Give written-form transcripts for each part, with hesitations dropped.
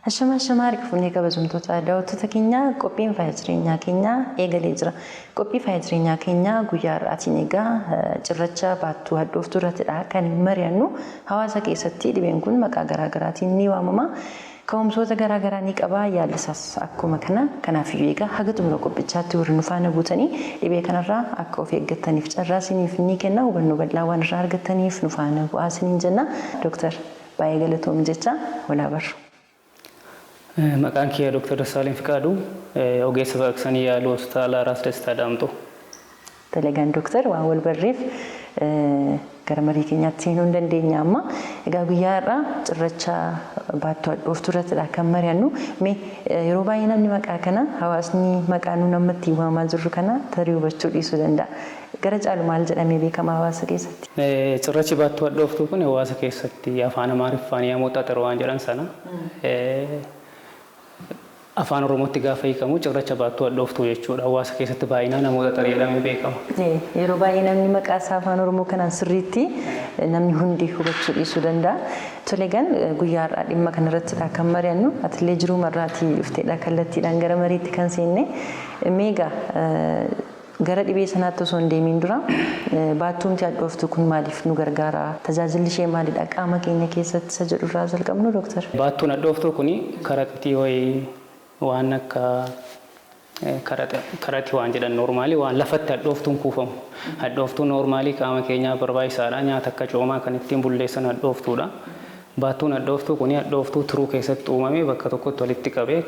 Ashama rifuunee kabajamtoota daawwattoota keenya qophiin faayidaalee keenya eegalee jira. Qophii faayidaalee keenya guyyaa har'aatiin egaa cirracha baattuu hadhooftuu irrattidha kan mari'annu. Hawaasa keessatti dhibeen kun maqaa garaagaraatiin ni waamama. Ka'umsoota garaagaraa ni qaba yaallisaas akkuma kana. Kanaafiyyuu egaa haga xumura qophichaatti warri nu faana buutanii dhibee kanarraa akka of eeggataniif carraa isiniif ni kenna. Hubannoo bal'aa waan irraa argattaniif nu faana bu'aa isiniin jenna. Dooktar baay'ee galatoom jecha walaa barru. Maqaan kiyya Dr. Dassaaleny Fiqaaduu ogeessa baqaqsanii yaaluu hospitaala Raas Dastaa Daamtoo. Dalagaan Dooktar waan wal barreef gara marii keenyaatti seenuu hin dandeenya amma. Egaa guyyaa har'aa cirracha baattuu hadhooftuu irrattidha kan mari'annu. Yeroo baay'ee namni maqaa kana hawaasni maqaa nu namatti waamaa jirru kana tarii hubachuu dhiisuu danda'a. Gara caalu maal jedhamee beekama hawaasa keessatti? Cirrachi baattuu hadhooftuu kun hawaasa keessatti afaan Amaariffaan yemmuu xaxaru waan jedhan sana. Afaan Oromootti gaafa hiikamu cirracha baattuu hadhooftuu jechuudha. Hawaasa keessatti baay'inaan namoota xariidhamee beekama. Yeroo baay'ee namni maqaa isaa afaan Oromoo kanaan sirriitti namni hundi hubachuu dhiisuu danda'a. Tole gan guyyaa har'aa dhimma kanarrattidha kan mari'annu. Atillee jiruu marraatii dhufteedha kallattiidhaan gara mariitti kan seenne. Meegaa gara dhibee sanaatti osoo hin deemiin dura baattuun hadhooftuu kun maaliif nu gargaara? Tajaajilli ishee maalidha qaama keenya keessatti isa jedhu irraa jalqabnu Dooktar. Baattuun hadhooftuu kun karaxitii wayii waan akka karatii waan jedhan normaalii waan lafatti hadhooftuun kuufamu. Hadhooftuun normaalii qaama keenyaa barbaachisaadha. Nyaata akka coomaa kan ittiin bulleessan hadhooftuudha. Baattuun hadhooftuu kun hadhooftuu tiruu keessatti uumamee bakka tokkotti walitti qabee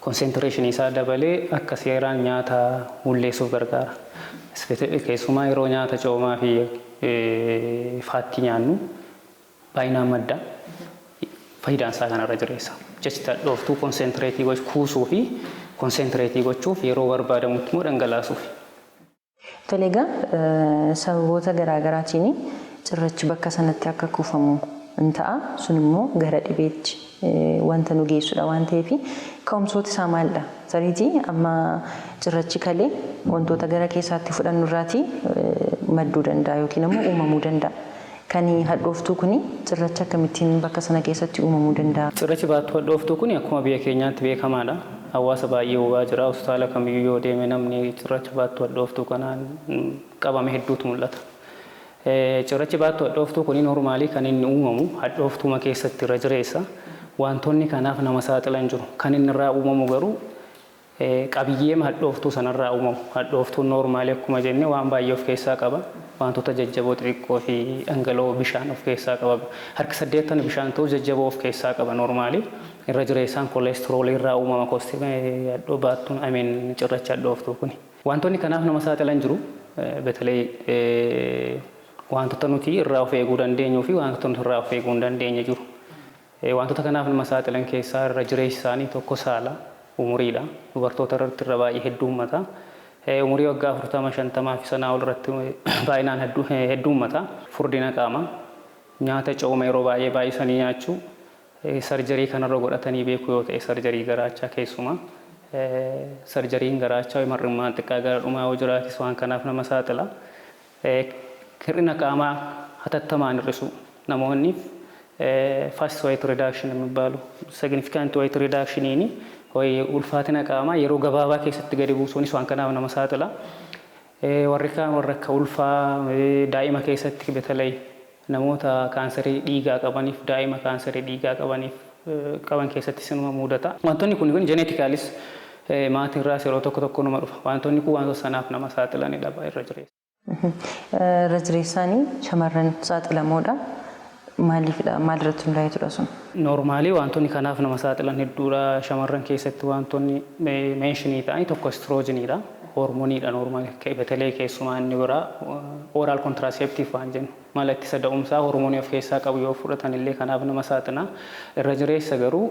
konsentireeshinii isaa dabalee akka seeraan nyaata bulleessuuf gargaara. Keessumaa yeroo nyaata coomaa fi faatti nyaannu baay'inaan madda. Faayidaan isaa kanarra jireessa. Jecha hadhooftuu konsentireetii kuusuu fi konsentireetii gochuuf yeroo barbaadamutti immoo dhangalaasuuf. Tole egaa sababoota garaagaraatiin cirrachi bakka sanatti akka kuufamu in ta'a. Sun immoo gara dhibeetti wanta nu geessudha waan ta'eef ka'umsooti isaa maalidha? Sariitii amma cirrachi kalee wantoota gara keessaatti fudhannu irraatii madduu danda'a yookiin immoo uumamuu danda'a. Kan hadhooftuu kun cirracha akkamittiin bakka sana keessatti uumamuu danda'a? Cirrachi baattuu hadhooftuu kun akkuma biyya keenyaatti beekamaadha. Hawaasa baay'ee hubaa jira. Hospitaala kamiyyuu yoo deeme namni cirracha baattuu hadhooftuu kanaan qabame hedduutu mul'ata. Cirrachi baattuu hadhooftuu kun normaalii kan inni uumamu hadhooftuma keessatti irra jireessa. Wantoonni kanaaf nama saaxilan jiru. Kan inni irraa uumamu garuu qabiyyee hadhooftuu sanarraa uumamu. Hadhooftuun normaalii akkuma jenne waan baay'ee of keessaa qaba. Wantoota jajjaboo xixiqqoo fi dhangala'oo bishaan of keessaa qaba. Harka 80 bishaan ta'u jajjaboo of keessaa qaba normaalii. Irra jireessaan koolesteroolii irraa uumama baattuun cirracha hadhooftuu kun. Wantoonni kanaaf nama saaxilan jiru. Betalee wantoota nuti irraa of eeguu dandeenyuu fi wantoota nuti irraa of eeguu hin dandeenye jiru. Wantoota kanaaf nama saaxilan keessaa irra jireessi isaanii tokko saala umuriidha. Dubartoota irratti irra baay'ee heddummata. Umurii waggaa 40-50 fi sanaa ol irratti baay'inaan heddummata. Furdina qaama nyaata cooma yeroo baay'ee baay'isanii nyaachuu sarjarii kanarra godhatanii beekuu yoo ta'e sarjarii garaachaa keessumaa sarjariin garaachaa mar'immaan xiqqaa gara dhumaa yoo jiraatis waan kanaaf nama saaxila. Hir'ina qaamaa hatattamaan hir'isu namoonni fast weight reduction የሚባሉ significant weight reduction ulfaatina qaamaa yeroo gabaabaa keessatti gadi buusuunis waan kanaaf nama saaxila. Warri kaan warra akka ulfaa daa'ima keessatti betalee namoota kaanserii dhiigaa qabaniif daa'ima kaanserii dhiigaa qaban keessatti sinuma mudata. Wantoonni kun jeeneetikaalis maatii irraas yeroo tokko nama dhufa. Wantoonni kun wantoota sanaaf nama saaxilanidha irra jireessa. Irra jireessaanii shamarran saaxilamoodha. Maaliifidha? Maalirratti hundaa'eetudha sun? Normaalii wantoonni kanaaf nama saaxilan hedduudha. Shamarran keessatti wantoonni meeshinii ta'anii tokko istiroojiiniidha. Hormooniidha normaalii. Betalee keessumaa inni biraa oral contraceptive waan jennu. Mala ittisa da'umsaa hormoonii of keessaa qabu yoo fudhatan illee kanaaf nama saaxila. Irra jireessa garuu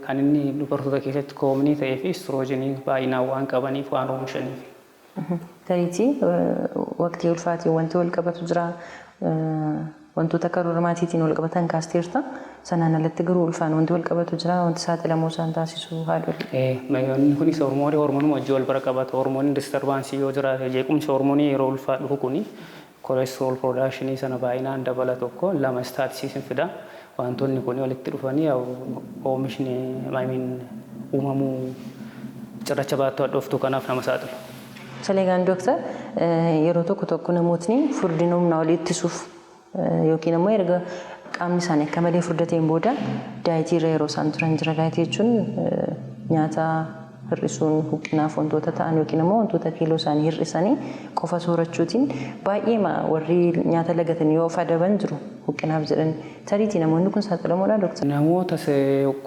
kan inni dubartoota keessatti koomnii ta'ee fi istiroojiinii baay'inaan waan qabaniif waan oomishaniif. Tariitii waqtii ulfaatii wanti wal qabatu jira. Wantoota karoora maatiitiin wal qabatan kaasteerta. Sanaan alatti garuu ulfaan wanti wal qabatu jira. Wanti saaxilamoo isaan taasisu haadholii. Kunis hormoonii wajjin wal bira qabata. Hormooniin disturbaansii yoo jiraate jeequmsi hormoonii yeroo ulfaa dhufu kuni koolesterool production sana baay'inaan dabala tokko lama staatisiin fida. wantoonni kun walitti dhufanii oomishni uumamuu cirracha baattuu hadhooftuu kanaaf nama saaxilu. Saleegaan dooktar yeroo tokko namootni furdina humnaa olii ittisuuf yookiin immoo erga qaamni isaanii akka malee furdateen booda daayitii irra yeroo isaan turan jira. Daayitii jechuun nyaata hir'isuun huqqinaaf wantoota ta'an yookiin immoo wantoota kiiloo isaanii hir'isanii qofa soorachuutiin baay'ee warri nyaata lagatanii yoo of adaban jiru huqqinaaf jedhan. Tariitii namoonni kun saaxilamoodha dooktar? Namoota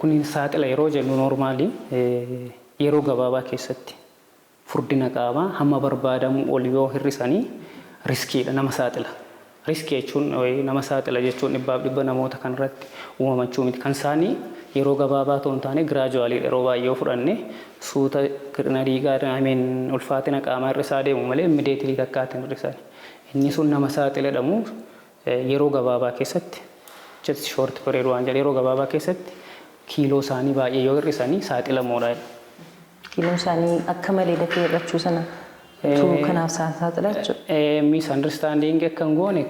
kun saaxila yeroo jennu noormaalii yeroo gabaabaa keessatti furdina qaamaa hamma barbaadamu ol yoo hir'isanii riskiidha, nama saaxila. Riskii jechuun nama saaxila jechuun dhibba namoota kanarratti uumamachuu miti. Kan isaanii yeroo gabaabaa ta'uu hin taane giraajuwaalii yeroo baay'ee fudhanne suuta kirna dhiigaa ulfaatina qaamaa hir'isaa deemu malee immideetilii takkaatiin hir'isan. Inni sun nama saaxiladhamu yeroo gabaabaa keessatti just short period waan jedhu yeroo gabaabaa keessatti kiiloo isaanii baay'ee yoo hir'isanii saaxilamoodha. Kiiloo isaanii akka malee dafee hir'achuu sana kanaaf saaxila jechuudha. Misunderstanding akkan goone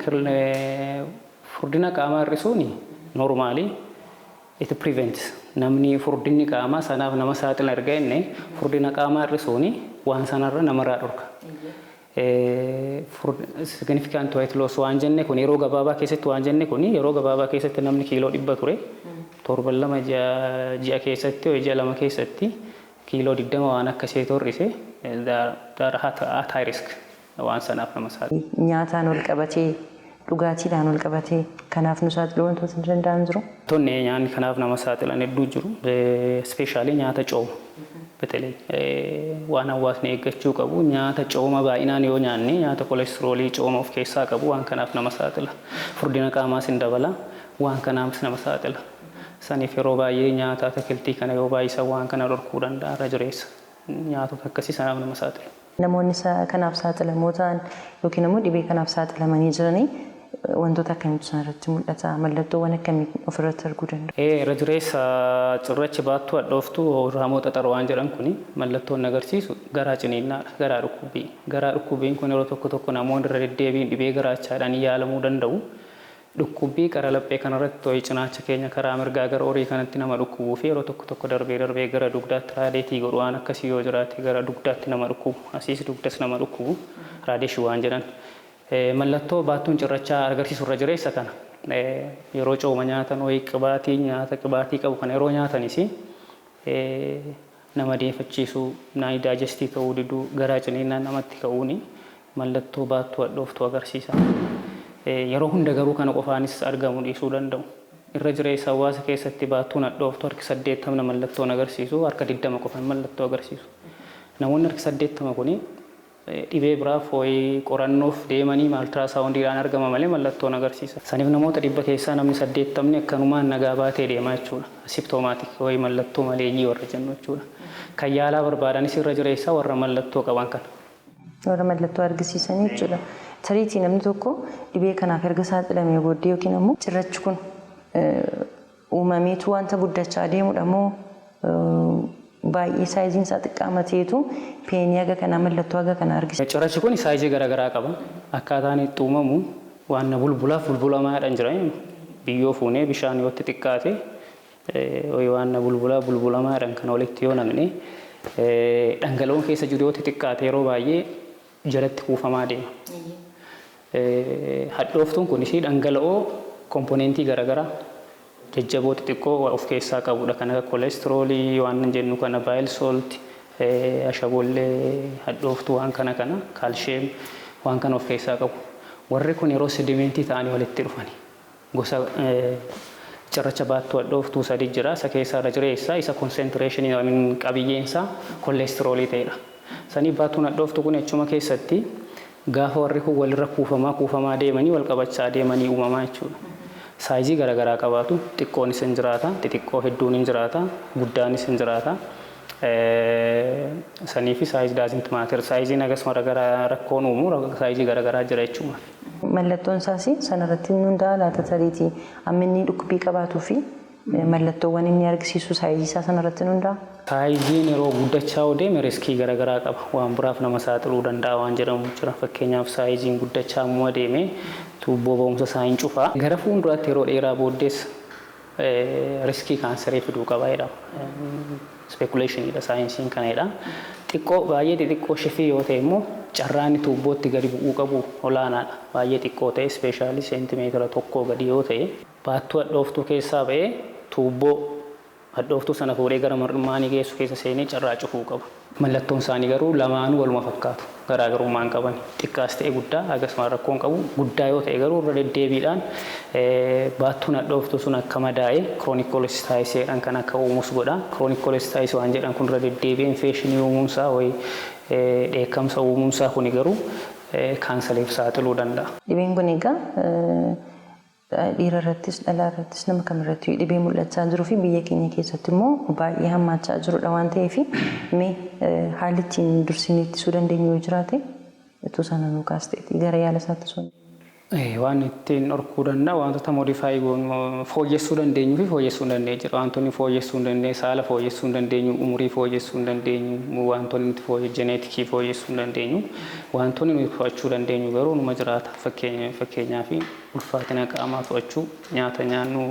furdina qaamaa hir'isuun normaalii it prevents namni furdinni qaamaa sanaaf nama saaxila erga inni furdina qaamaa hir'isuun waan sanarra namarraa dhorka. Significant weight loss waan jenne kun yeroo gabaabaa keessatti waan jenne kun yeroo gabaabaa keessatti namni kiiloo 100 ture torban 2 ji'a keessatti ji'a 2 keessatti kiiloo 20 waan akkasii hir'ise at high risk waan sanaaf nama saaxila. Nyaataan ol qabatee dhugaatiidhaan ol qabatee kanaaf nu saaxiluu wantoota hin danda'an jiru. Tonni nyaanni kanaaf nama saaxilan hedduu jiru. Ispeeshaalii nyaata cooma. Betelee waan hawaasni eeggachuu qabu nyaata cooma baay'inaan yoo nyaanne nyaata kolestiroolii cooma of keessaa qabu waan kanaaf nama saaxila. Furdina qaamaas hin dabala waan kanaaf nama saaxila. Saniif yeroo baay'ee nyaata atakiltii kana yoo baay'isan waan kana dhorkuu danda'a irra jireessa. Nyaatota akkasii sanaaf nama saaxila. Namoonni kanaaf saaxilamoo ta'an yookiin immoo dhibee kanaaf saaxilamanii jiranii wantoota akkamiitu sanarratti mul'ata? Mallattoowwan akkamii ofirratti arguu danda'u? Irra jireessa cirrachi baattuu hadhooftuu raamoo xaxara waan jedhan kuni mallattoon agarsiisu garaa ciniinnaadha. Garaa dhukkubbii. Garaa dhukkubbiin kun yeroo tokko namoonni irra deddeebiin dhibee garaachaadhaan yaalamuu danda'u. Dhukkubbii qara laphee kanarratti to'ii cinaacha keenya karaa mirgaa gara horii kanatti nama dhukkubuu fi yeroo tokko darbee gara dugdaatti raadeetii godhu waan akkasii yoo jiraate gara dugdaatti nama dhukkubu asiis dugdas nama dhukkubu raadeeshii waan jedhan. Mallattoo baattuun cirrachaa agarsiisu irra jireessa kana yeroo cooma nyaatan ho'i nyaata qibaatii qabu kana yeroo nyaatanis nama deeffachiisuu naani daajestii ta'uu diduu garaa ciniinnaan namatti ka'uuni mallattoo baattuu hadhooftuu agarsiisa. Yeroo hunda garuu kana qofaanis argamuu dhiisuu danda'u. Irra jireessa hawaasa keessatti baattuun hadhooftuu harki 80 mallattoon agarsiisu harka 20 qofaan mallattoo agarsiisu. Namoonni harki 80 kuni dhibee biraaf ho'i qorannoof deemanii maltiraasaawundiidhaan argama malee mallattoon agarsiisa. Saniif namoota 100 keessaa namni 80 akkanumaan nagaa baatee deemaa jechuudha. Asiptoomaatik ho'i mallattoo maleeyyii warra jennu jechuudha. Kan yaalaa barbaadanis irra jireessa warra mallattoo qaban kana. Warra mallattoo argisiisan jechuudha. Tariitii namni tokko dhibee kanaaf erga saaxilamee booddee yookiin immoo cirrachi kun uumameetu wanta guddachaa deemudha moo baay'ee saayiziin isaa xiqqaama ta'etu peenii haga kana mallattoo haga kana argisiisa. Cirrachi kun saayizii garaagaraa qaba. Akkaataan itti uumamu waan bulbulamaadhaan jira. Biyyoo fuunee bishaan yoo itti xiqqaate waan bulbulamaadhaan kan walitti yoo naqne dhangala'oon keessa jiru yoo itti xiqqaate yeroo baay'ee jalatti kuufamaa deema. Hadhooftuun kun ishii dhangala'oo komponentii garaagaraa jajjaboo xixiqqoo of keessaa qabudha. Kan akka kolestiroolii waan jennu kana baayil soolti ashabollee hadhooftuu waan kana kaalsheem waan kana of keessaa qabu. Warri kun yeroo sedimentii ta'anii walitti dhufanii gosa cirracha baattuu hadhooftuu sadii jira. Isa keessaa irra jireessaa isa konsentireeshinii qabiyyeensaa kolestiroolii ta'edha. Sanii baattuun hadhooftuu kun achuma keessatti gaafa warri kun walirra kuufamaa deemanii wal qabachaa deemanii uumamaa jechuudha. Saayizii garaagaraa qabaatu xiqqoonis hin jiraata, xixiqqoo hedduun hin jiraata, guddaanis hin jiraata. Saniifi saayizii daazint maatir saayiziin akkasuma rakkoon uumu saayizii garaagaraa jira jechuudha. Mallattoon isaas sanarratti hundaa'aa laata tariitii amma inni dhukkubbii qabaatuu fi mallattoowwan inni argisiisu saayizii isaa sanarratti hundaa'a. Saayiziin yeroo guddachaa deeme riskii garaagaraa qaba. Waan biraaf nama saaxiluu danda'a waan jedhamu jira. Fakkeenyaaf saayiziin guddachaa deeme tuubboo ba'umsa isaa hin cufaa. Gara fuulduraatti yeroo dheeraa booddees riskii kaanserii fiduu qaba jedhama. Speculationiidha saayinsiin kanadha. Xiqqoo baay'ee xixiqqoo shifii yoo ta'e immoo carraan tuubbootti gadi bu'uu qabu olaanaadha. Baay'ee xiqqoo ta'e ispeeshaalii seentimeetira tokkoo gadi yoo ta'e baattuu hadhooftuu keessaa ba'ee tuubboo hadhooftuu sana fuudhee gara marmaanii geessu keessa seenee carraa cufuu qaba. Mallattoon isaanii garuu lamaanuu waluma fakkaatu. Garaagarummaa hin qaban. Xiqqaas ta'e guddaa akkasumas rakkoon qabu. Guddaa yoo ta'e garuu irra deddeebiidhaan baattuun hadhooftuu sun akka madaa'e chronic cholestaasiidhaan kan akka uumuus godha. Chronic cholestaasii waan jedhan kun irra deddeebi'ee infekshinii uumuunsaa wayii dheekkamsa uumuunsaa kuni garuu kaanseriif saaxiluu danda'a. Dhibeen kun egaa dhiira irrattis dhalaa irrattis nama kamirratti dhibee mul'achaa jiruu fi biyya keenya keessatti immoo baay'ee hammaachaa jirudha waan ta'eef mee haalli ittiin dursinee ittisuu dandeenyu yoo jiraate itti sana nu kaasteeti gara yaala isaatti sun. Waan ittiin dhorkuu danda'a wantoota modifaayi fooyyessuu dandeenyu fi fooyyessuu hin dandeenye jira. Wantoonni fooyyessuu hin dandeenye saala fooyyessuu hin dandeenyu umurii fooyyessuu hin dandeenyu wantoonni nuti jeneetikii fooyyessuu hin dandeenyu wantoonni nuti to'achuu dandeenyu garuu numa jiraata. Fakkeenyaaf ulfaatina qaamaa to'achuu nyaata nyaannu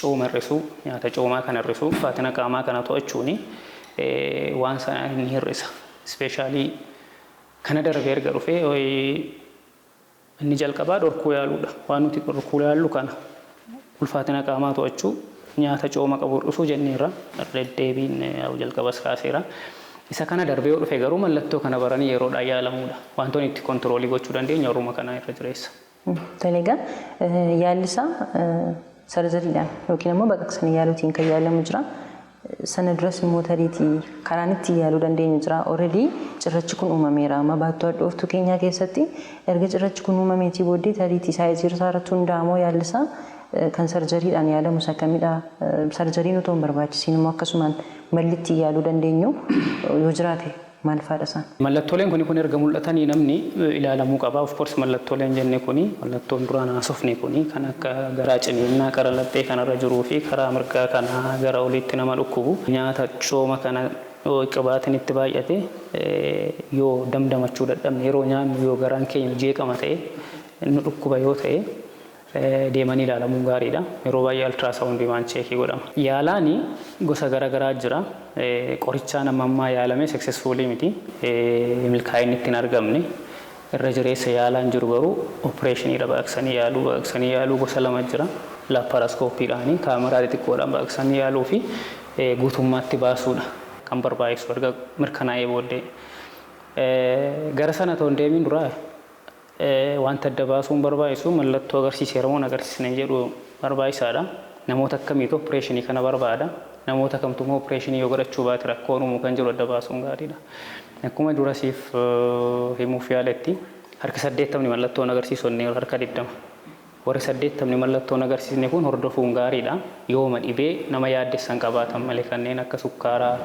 cooma hir'isuu nyaata coomaa kana hir'isuu ulfaatina qaamaa kana to'achuuni waan sana ni hir'isa. Ispeeshaalii kana darbee erga dhufee inni jalqabaa dhorkuu yaaluudha. Waan nuti dhorkuu yaallu kana ulfaatina qaamaa to'achuu nyaata cooma qabu hir'isuu jenneerra deddeebiin jalqabas kaaseera. Isa kana darbee yoo dhufe garuu mallattoo kana baranii yeroodhaan yaalamuudha. Wantoonni itti kontiroolii gochuu dandeenya warruma kana irra jireessa. Taleegaa yaalli isaa sarjariidhaan yookiin immoo baqaqsanii yaaluutiin kan yaalamu jira. Sana duras immoo tariitii karaan itti yaaluu dandeenyu jira. Already cirrachi kun uumameera. Amma baattuu hadhooftuu keenyaa keessatti erga cirrachi kun uumameetii booddee tariitii saayizii isaa irratti hundaa'amoo yaalli isaa kan sarjariidhaan yaalamu isa kamidha. Sarjariin otoo hin barbaachisiin immoo akkasumaan malli itti yaaluu dandeenyu yoo jiraate maal faadha isaan? Mallattooleen kun erga mul'atanii namni ilaalamuu qaba. Of course mallattooleen jenne kuni mallattoon duraan haasofne kuni kan akka garaa ciniinnaa qara laphee kanarra jiruu fi karaa mirgaa kana gara oliitti nama dhukkubu nyaata cooma kana qibaatiin itti baay'ate yoo damdamachuu dadhabne yeroo nyaannu yoo garaan keenya jeeqama ta'e inni dhukkuba yoo ta'e deemanii ilaalamuun gaariidha. Yeroo baay'ee ultraasawundii waan cheekii godhama. Yaalaani gosa garaagaraa jira. Qorichaan ammaa yaalame successfully miti. Milkaa'inni ittiin argamne irra jireessa yaalaan jiru garuu opereeshiniidha baqaqsanii yaaluu gosa lama jira. Laaparaskoopiidhaani kaameraa xixiqqoodhaan baqaqsanii yaaluu fi guutummaatti baasuudha kan barbaachisu erga mirkanaa'ee booddee. Gara sana ta'uu deemiin duraa wanta adda baasuun barbaachisu mallattoo agarsiisee ramoon agarsiisne jedhu barbaachisaadha. Namoota akkamiitu opereeshinii kana barbaada. Namoota kamtu immoo opereeshinii yoo godhachuu baate rakkoo uumuu kan jiru adda baasuun gaariidha. Akkuma durasiif himuuf yaaletti harka 80 mallattoon agarsiisonni harka 20. Warri 80 mallattoon agarsiisne kun hordofuun gaariidha. Yooma dhibee nama yaaddessan qabaatan malee kanneen akka sukkaaraa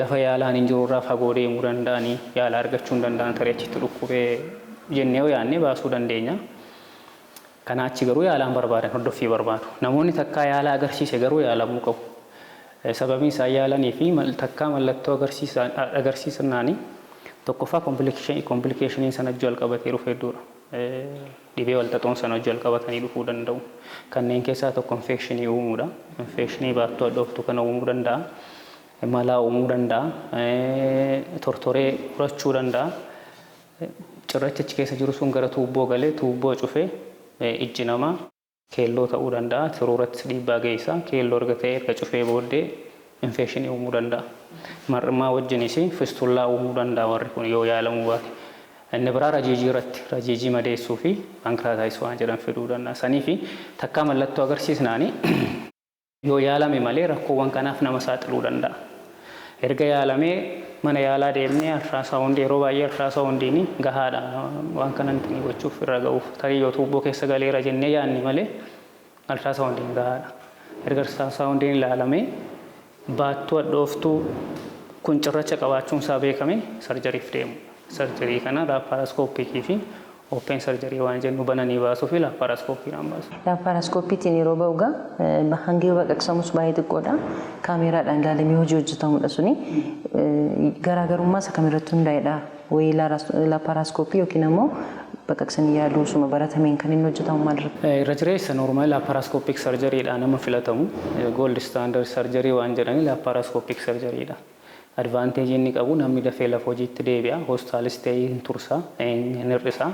lafa yaalaan hin jirurraa fagoo deemuu danda'anii yaala argachuu hin danda'an tarii achitti dhukkubee jennee yoo yaadne baasuu dandeenya. Kana achi garuu yaalaan barbaadan hordoffii barbaadu. Namoonni takkaa yaala agarsiise garuu yaalamuu qabu. Sababiin isaan yaalanii fi takkaa mallattoo agarsiisanaani tokkoffaa komplikeeshiniin sana wajjin qabatee dhufee dura. Dhibee walxaxoon sana wajjin qabatanii dhufuu danda'u. Kanneen keessaa tokko infekshinii uumuudha. Infekshinii baattuu hadhooftuu kana uumuu danda'a. Malaa uumuu danda'a. Tortoree furachuu danda'a. Cirrachi achi keessa jiru sun gara tuubboo galee tuubboo cufee ijji namaa keelloo ta'uu danda'a. Tiruuratti dhiibbaa geessa. Keelloo erga ta'e erga cufee booddee infekshinii uumuu danda'a. Mar'imaa wajjinis fistullaa uumuu danda'a warri kun yoo yaalamuu baate. Inni biraa rajiijii irratti rajiijii madeessuu fi pankiraataayis waan jedhan fiduu danda'a. Sanii fi takkaa mallattoo agarsiisnaani yoo yaalame malee rakkoowwan kanaaf nama saaxiluu danda'a. Erga yaalamee mana yaalaa deemnee ultraasawundii yeroo baay'ee ultraasawundiin gahaadha waan kanan ittiin gochuuf irra ga'uuf tarii yoo tuubboo keessa galeera jennee yaadni malee ultraasawundiin gahaadha. Erga ultraasawundiin ilaalamee baattuu hadhooftuu kun cirracha qabaachuun isaa beekame sarjariif deemu. Sarjarii kana laaparaskooppii fi open sarjarii waan jennu bananii baasuu fi laaparaskooppiidhaan baasu. Laaparaskooppiitiin yeroo ba'ugaa hangi baqaqsamus baay'ee xiqqoodha. Kaameeraadhaan ilaalamee hojii hojjetamudha suni. Garaagarummaa isa kamirratti hundaa'edha. Wayii laaparaskooppii yookiin immoo baqaqsanii yaaluu suma baratameen kan inni hojjetamu maal irratti? Irra jireessa normaali laparoscopic surgery dha nama filatamu. Gold standard surgery waan jedhani laparoscopic surgery dha. Advantage inni qabu namni dafee lafa hojiitti deebi'a. Hospitaalis ta'ee hin tursa, hin hir'isa.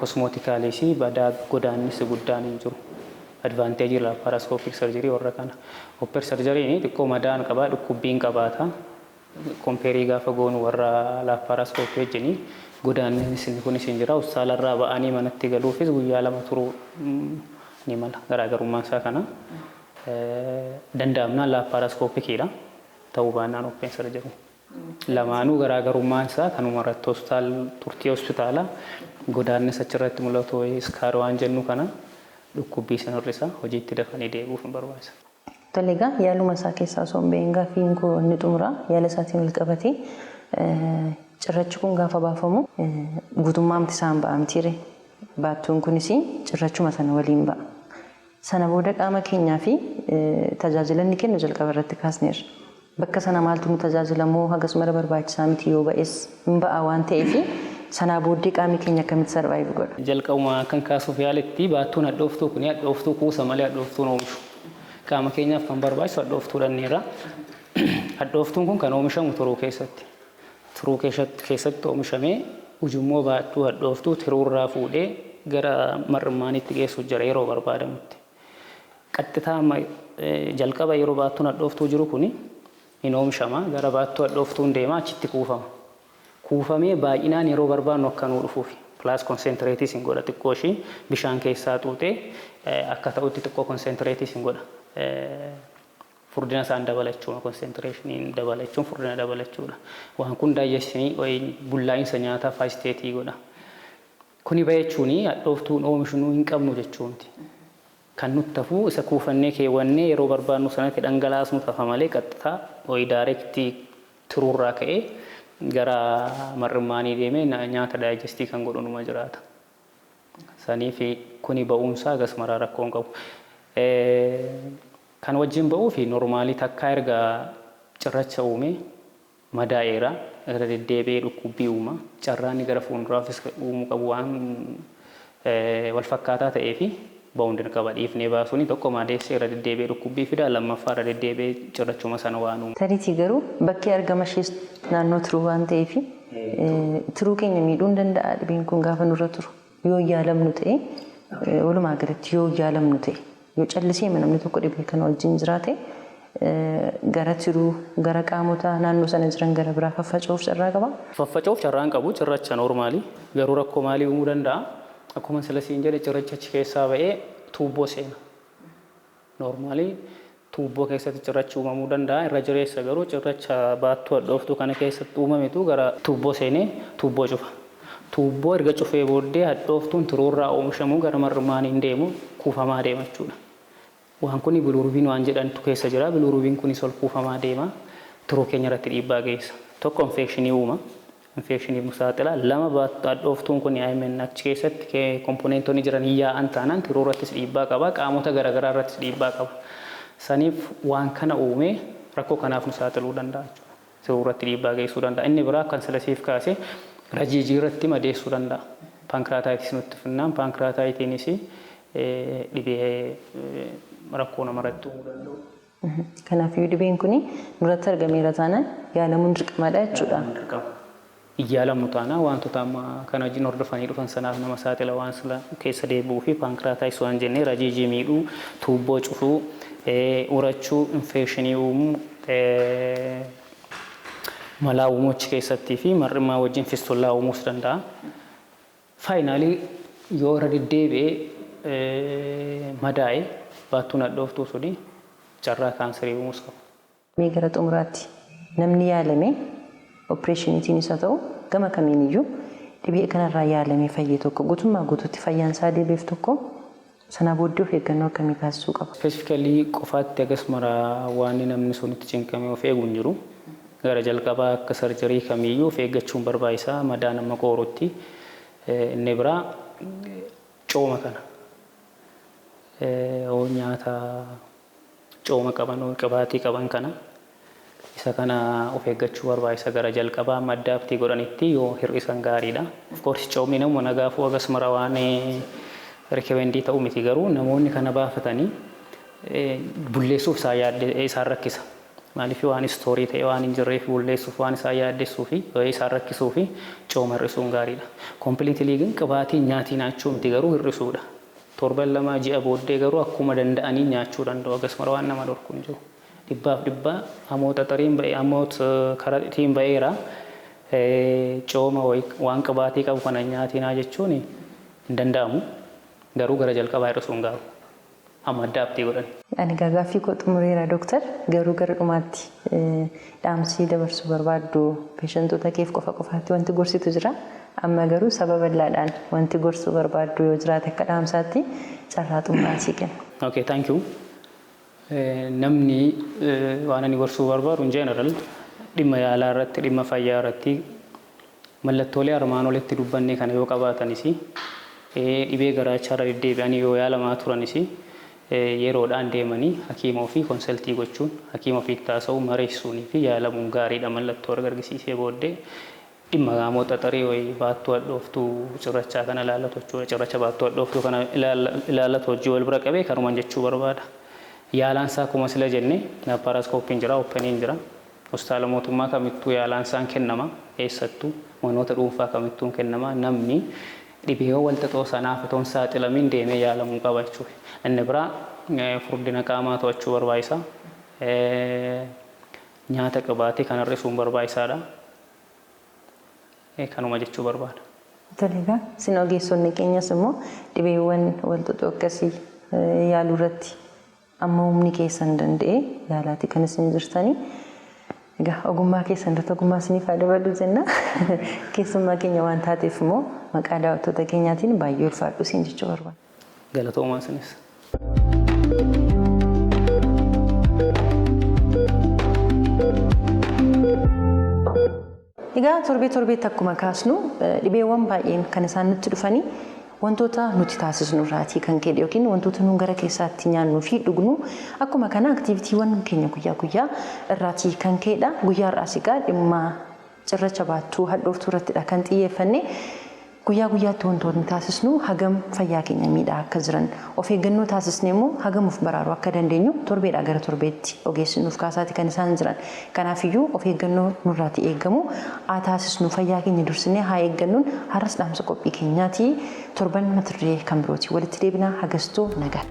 Cosmeticaalis badaa godaannisi guddaan hin jiru. Advantage laparoscopic surgery warra kana. Open surgery ni xiqqoo madaan qabaa, dhukkubbiin qabaata. Compare gaafa goonu warra laparoscopy wajjin godaannisi kunis hin jira. Hospitaalarraa ba'anii manatti galuufis guyyaa lama turuu ni mala. Garaagarummaan isaa kana. Danda'amnaan laparoscopic dha. Ta'uu baannaan open surgery. Lamaanuu garaagarummaan isaa kanuma irratti turtii hospitaala godaannisa achirratti mul'atu iskaar waan jennu kana dhukkubbii san hir'isa hojiitti dafanii deebi'uuf hin barbaachisa. Tole egaa yaaluma isaa keessaa osoo hin beekin gaaffiin koo inni xumura yaala isaatiin wal qabatee cirrachi kun gaafa baafamu guutummaamti isaan ba'amtiire baattuun kunis cirrachuma sana waliin ba'a. Sana booda qaama keenyaa fi tajaajila inni kennu jalqaba irratti kaasneerra. Bakka sana maaltu nu tajaajilamoo hagas mara barbaachisaa miti yoo ba'es hin ba'a waan ta'eef sanaa booddee qaamni keenya akkamitti sarvaayiv godha? Jalqabuma kan kaasuuf yaaletti baattuun hadhooftuu kun hadhooftuu kuusa malee hadhooftuun oomishu. Qaama keenyaaf kan barbaachisu hadhooftuu dhanneerra. Hadhooftuun kun kan oomishamu turuu keessatti. Turuu keessatti oomishamee ujummoo baattuu hadhooftuu tiruurraa fuudhee gara mar'immaanitti geessuuf jira yeroo barbaadamutti. Qaxxitaa jalqaba yeroo baattuun hadhooftuu jiru kuni in oomishama gara baattuu hadhooftuun deema achitti kuufama. Kuufamee baay'inaan yeroo barbaadnu akka nuu dhufuufi. Plus concentrates hin godha xiqqoo ishii bishaan keessaa xuuxee akka ta'utti xiqqoo concentrates hin godha. Furdina isaan dabalachuudha concentration dabalachuun furdina dabalachuudha. Waan kun digestionii bullaa'insa nyaataa faasteetii godha. Kuni bayechuuni hadhooftuun oomishnu hin qabnu jechuuti. Kan nutti tafu isa kuufannee keewwannee yeroo barbaadnu sanatti dhangalaasnu tafa malee qaxxitaa direct turuurraa ka'ee gara mar'immaanii deemee nyaata digestii kan godhu numa jiraata. Saniif kuni ba'umsaa gas maraa rakkoo hin qabu. Kan wajjin ba'uu fi normaalii takkaa erga cirracha uume madaa'eera irra deddeebi'ee dhukkubbii uuma carraanni gara fuulduraafis uumuu qabu waan wal fakkaataa ta'eefi ba'uun dirqama dhiifnee baasuun tokko maadeessee irra deddeebi'ee dhukkubbii fida lammaffaa irra deddeebi'ee cirrachuma sana waan uumu. Tariitii garuu bakki argama ishees naannoo turuu waan ta'eef turuu keenya miidhuu hin danda'a dhibeen kun gaafa nurra turu yoo yaalamnu ta'e walumaa galatti yoo yaalamnu ta'e yoo callisee namni tokko dhibee kana wajjin jiraate gara turuu gara qaamota naannoo sana jiran gara biraa faffaca'uuf carraa qaba. Faffaca'uuf carraan qabu cirracha normaalii garuu rakkoo maalii uumuu danda'a? Akkuma silasiin jedhe cirracha achi keessaa ba'ee tuubboo seena. Normaalii tuubboo keessatti cirrachi uumamuu danda'a. Irra jireessa garuu cirracha baattuu hadhooftuu kana keessatti uumametu gara tuubboo seenee tuubboo cufa. Tuubboo erga cufee booddee hadhooftuun turuurraa oomishamuu gara mar'immaaniin deemu kuufamaa deema jechuudha. Waan kuni biluurubiin waan jedhantu keessa jira. Biluurubiin kunis ol kuufamaa deema. Turuu keenya irratti dhiibbaa geessa. Tokko infekshinii uuma. Infekshinii musaaxila lama baattuu hadhooftuun kun IMN achi keessatti komponeentonni jiran yaa'an taanaan turuu irrattis dhiibbaa qaba. Qaamota garaagaraa irrattis dhiibbaa qaba. Saniif waan kana uumee rakkoo kanaaf nu saaxiluu danda'a jechuudha. Turuu irratti dhiibbaa geessuu danda'a. Inni biraa kan silasiif kaasee rajiijii irratti madeessuu danda'a. Paankiraataayitis nutti finnaan paankiraataayitiinis dhibee rakkoo namarratti uumuu danda'u. Kanaafuu dhibeen kun nurratti argameera taanaan yaalamuun dirqamadha jechuudha. Iyyaalamu taanaan wantoota amma kana wajjin hordofanii dhufan sanaaf nama saaxila waan sila keessa deebi'uu fi paankiraataayitis waan jennee rajiijii miidhuu, tuubboo cufuu, urachuu, infekshinii uumuu, malaa uumuu achi keessattii fi mar'immaa wajjin fistollaa uumuus danda'a. Faayinaalii yoo irra deddeebi'ee madaa'e baattuun hadhooftuu suni carraa kaanserii uumuus qaba. Mee gara xumuraatti namni yaalame opereeshiniitiin isa ta'u gama kamiin iyyuu dhibee kanarraa yaalamee fayyee tokko guutummaa guutuutti fayyaan isaa deebi'eef tokko sana booddee of eeggannoo akkamii taasisuu qaba? Spesifikalii qofaatti agas maraa waan namni sun itti cinqamee of eeguu hin jiru. Gara jalqabaa akka sarjarii kamiiyyuu of eeggachuun barbaachisaa madaa nama qoorutti. Inni biraa cooma kana. Nyaata cooma qaban qibaatii qaban kana isa kana of eeggachuu barbaachisa gara jalqabaa amma addaabtii godhanitti yoo hir'isan gaariidha. Of course coomni nama nagaafuu agas mara waan rekomendii ta'u miti garuu namoonni kana baafatanii bulleessuuf isaan rakkisa. Maaliif waan istoorii ta'e waan hin jirreef bulleessuuf waan isaan yaaddessuu fi isaan rakkisuu fi cooma hir'isuun gaariidha. Kompiliitilii ግን ቅባtii nyaatii nyaachuu miti garuu hir'isuudha. Torban lama ji'a booddee garuu akkuma danda'anii nyaachuu danda'u agas mara waan nama dhorku hin jiru. Dhibbaaf dhibbaa hamoota xariin ba'ee hamoota karaxiitiin ba'eera cooma waan qabaatii qabu kana nyaatinaa jechuun hin danda'amu garuu gara jalqabaa hir'isuun gaaru amma addaabtii godhan. Ani gaaffii koo xumureera dooktar garuu gara dhumaatti dhaamsii dabarsuu barbaaddu peeshantoota keef qofa qofaatti wanti gorsitu jira amma garuu sababa bal'aadhaan wanti gorsuu barbaaddu yoo jiraate akka dhaamsaatti carraa xumuraasii kenna. Okay, thank you. Namni waan ani gorsuu barbaadu in general dhimma yaalaa irratti dhimma fayyaa irratti mallattoolee armaan olitti dubbannee kana yoo qabaatanis dhibee garaachaarra deddeebi'anii yoo yaalamaa turanis yeroodhaan deemanii hakiima ofii konsaltii gochuun hakiima ofii taasisuu mareessuunii fi yaalamuun gaariidha. Mallattoo agarsiisee booddee dhimma gaamoo xaxarii wayii baattuu hadhooftuu cirrachaa kana ilaallatu jechuudha. Cirracha baattuu hadhooftuu kana ilaallatu hojii wal bira qabee kanumaan jechuu barbaada. Yaalansaa akkuma sila jenne laaparaskoopiin jira, oopeniin jira. Hospitaala mootummaa kamittuu yaalaansaan kennama. Eessattuu manoota dhuunfaa kamittuun kennama. Namni dhibee walxaxoo sanaaf otoo hin saaxilamin deemee yaalamuu qaba jechuudha. Inni biraa furdina qaamaa to'achuu barbaachisa. Nyaata qabaatii kan hir'isuun barbaachisaadha. Kanuma jechuu barbaada. Toleegaa sin ogeessonni keenyas immoo dhibeewwan walxaxoo akkasii yaaluu irratti amma humni keessan danda'e yaalaati kan isin jirtanii. Egaa ogummaa keessan irratti ogummaa isiniif haa dabalu jenna. Keessummaa keenya waan taateef immoo maqaa daawwattoota keenyaatiin baay'ee ulfaadhu isin jechuu barbaada. Galatoomaa isinis. Egaa torbeetti akkuma kaasnu dhibeewwan baay'een kan isaan nutti dhufanii wantoota nuti taasisnu irraatii kan ka'e yookiin wantoota nu gara keessaatti nyaannuu fi dhugnu akkuma kana aktiivitiiwwan keenya guyyaa guyyaa irraatii kan ka'edha. Guyyaa irraas egaa dhimma cirracha baattuu hadhooftuu irrattidha kan xiyyeeffanne. Guyyaa guyyaatti wantoonni taasisnu hagam fayyaa keenya miidhaa akka jiran of eeggannoo taasisnee immoo hagam of baraaruu akka dandeenyu torbeedhaa gara torbeetti ogeessi nuuf kaasaati kan isaan jiran. Kanaafiyyuu of eeggannoo nurraatii eegamu haa taasisnu fayyaa keenya dursinee haa eeggannuun har'as dhaamsa qophii keenyaati torban mata duree kan birooti walitti deebinaa hagastuu nagaa.